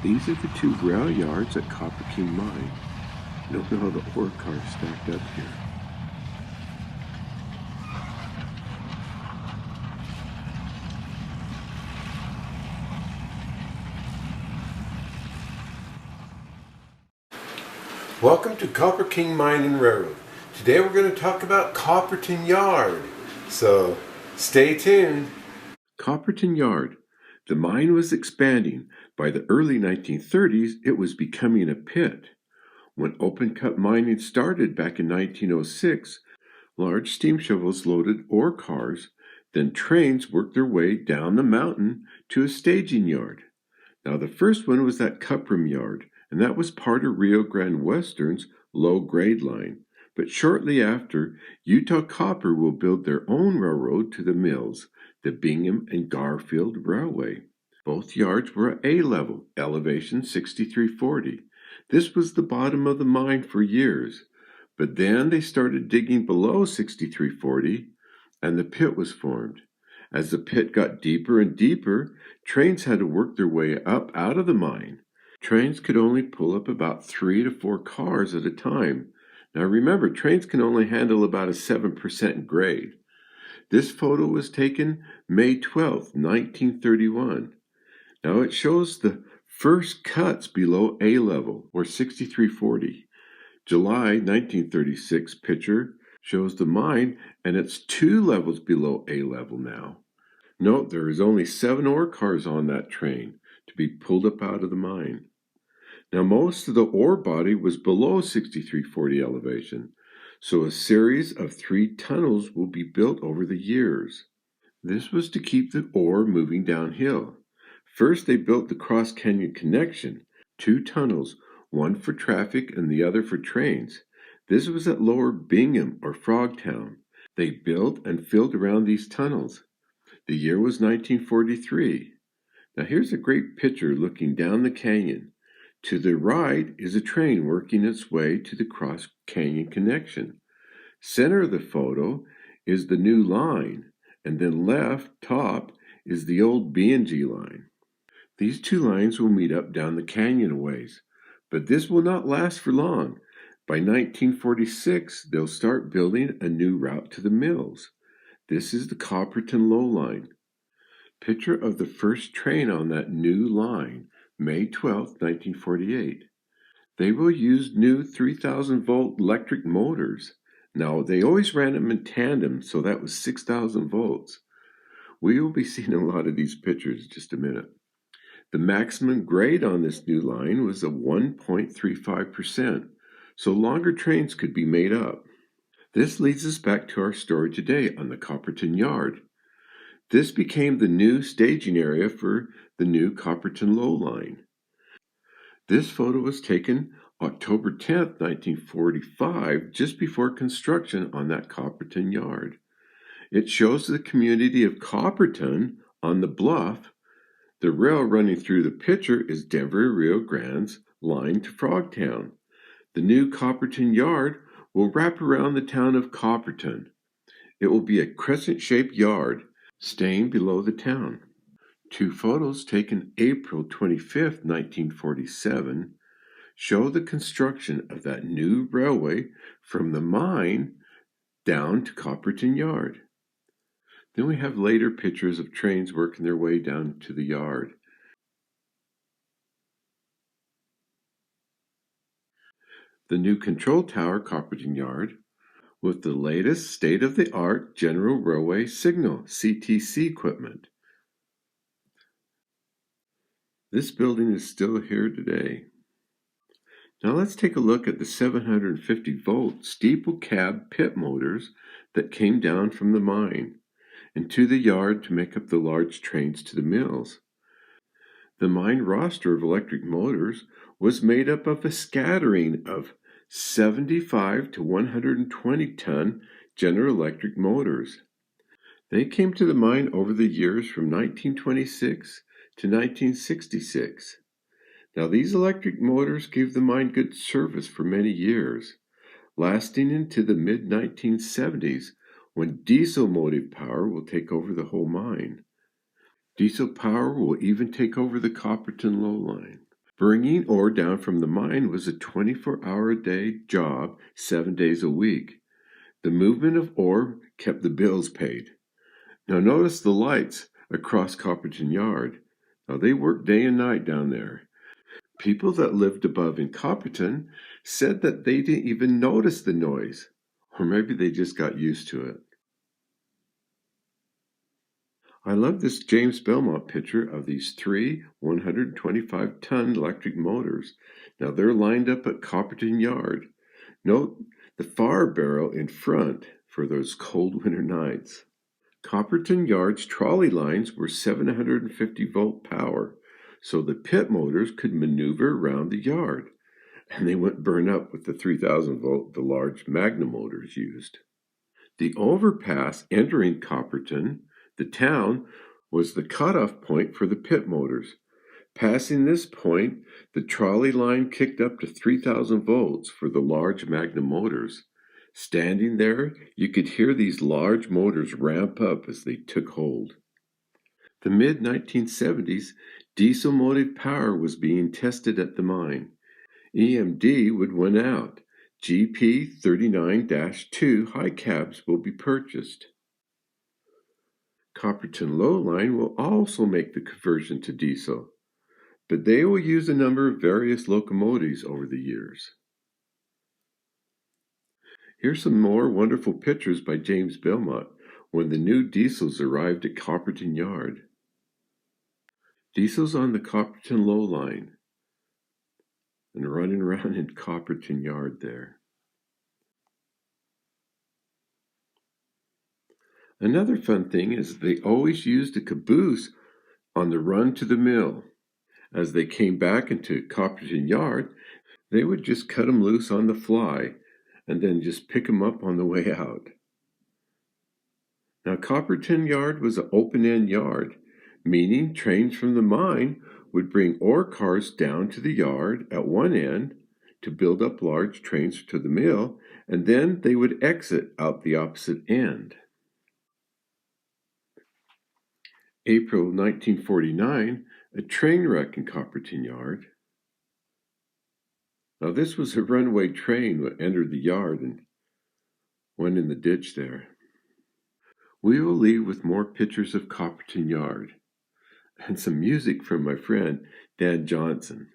These are the two Railyards at Copperton Mine. Don't know how the ore cars stacked up here. Welcome to Copperton Mine and Railroad. Today we're going to talk about Copperton Yard. So stay tuned. Copperton Yard. The mine was expanding. By the early 1930s, it was becoming a pit. When open-cut mining started back in 1906, large steam shovels loaded ore cars, then trains worked their way down the mountain to a staging yard. Now the first one was at Copperton Yard, and that was part of Rio Grande Western's low-grade line. But shortly after, Utah Copper will build their own railroad to the mills, the Bingham and Garfield Railway. Both yards were at A level, elevation 6340. This was the bottom of the mine for years, but then they started digging below 6340, and the pit was formed. As the pit got deeper and deeper, trains had to work their way up out of the mine. Trains could only pull up about 3 to 4 cars at a time. Now remember, trains can only handle about a 7% grade. This photo was taken May 12, 1931. Now it shows the first cuts below A level, or 6340. July 1936 picture shows the mine, and it's 2 levels below A level now. Note there is only 7 ore cars on that train to be pulled up out of the mine. Now most of the ore body was below 6340 elevation, so a series of 3 tunnels will be built over the years. This was to keep the ore moving downhill. First they built the Cross Canyon Connection, 2 tunnels, one for traffic and the other for trains. This was at Lower Bingham or Frogtown. They built and filled around these tunnels. The year was 1943. Now here's a great picture looking down the canyon. To the right is a train working its way to the Cross Canyon Connection. Center of the photo is the new line, and then left top is the old B&G line. These 2 lines will meet up down the canyon a ways, but this will not last for long. By 1946, they'll start building a new route to the mills. This is the Copperton Low Line. Picture of the first train on that new line, May 12, 1948. They will use new 3,000-volt electric motors. Now, they always ran them in tandem, so that was 6,000 volts. We will be seeing a lot of these pictures in just a minute. The maximum grade on this new line was a 1.35%, so longer trains could be made up. This leads us back to our story today on the Copperton Yard. This became the new staging area for the new Copperton Low Line. This photo was taken October 10, 1945, just before construction on that Copperton Yard. It shows the community of Copperton on the bluff. The rail running through the picture is Denver Rio Grande's line to Frogtown. The new Copperton Yard will wrap around the town of Copperton. It will be a crescent-shaped yard, staying below the town. 2 photos taken April 25, 1947, show the construction of that new railway from the mine down to Copperton Yard. Then we have later pictures of trains working their way down to the yard. The new control tower, Copperton Yard, with the latest state-of-the-art General Railway Signal, CTC equipment. This building is still here today. Now let's take a look at the 750-volt steeple cab pit motors that came down from the mine and to the yard to make up the large trains to the mills. The mine roster of electric motors was made up of a scattering of 75 to 120-ton General Electric motors. They came to the mine over the years from 1926 to 1966. Now these electric motors gave the mine good service for many years, lasting into the mid-1970s when diesel motive power will take over the whole mine. Diesel power will even take over the Copperton Low Line. Bringing ore down from the mine was a 24-hour-a-day job, 7 days a week. The movement of ore kept the bills paid. Now notice the lights across Copperton Yard. Now they worked day and night down there. People that lived above in Copperton said that they didn't even notice the noise, or maybe they just got used to it. I love this James Belmont picture of these 3 125-ton electric motors. Now they're lined up at Copperton Yard. Note the fire barrel in front for those cold winter nights. Copperton Yard's trolley lines were 750-volt power, so the pit motors could maneuver around the yard, and they wouldn't burn up with the 3,000-volt the large Magnum motors used. The overpass entering Copperton, the town, was the cutoff point for the pit motors. Passing this point, the trolley line kicked up to 3,000 volts for the large Magnum motors. Standing there, you could hear these large motors ramp up as they took hold. The mid-1970s, diesel motive power was being tested at the mine. EMD would win out. GP39-2 high cabs will be purchased. Copperton Low Line will also make the conversion to diesel, but they will use a number of various locomotives over the years. Here's some more wonderful pictures by James Belmont when the new diesels arrived at Copperton Yard. Diesels on the Copperton Low Line and running around in Copperton Yard there. Another fun thing is they always used a caboose on the run to the mill. As they came back into Copperton Yard, they would just cut them loose on the fly and then just pick them up on the way out. Now, Copperton Yard was an open-end yard, meaning trains from the mine would bring ore cars down to the yard at one end to build up large trains to the mill, and then they would exit out the opposite end. April 1949, a train wreck in Copperton Yard. Now this was a runaway train that entered the yard and went in the ditch there. We will leave with more pictures of Copperton Yard and some music from my friend Dan Johnson.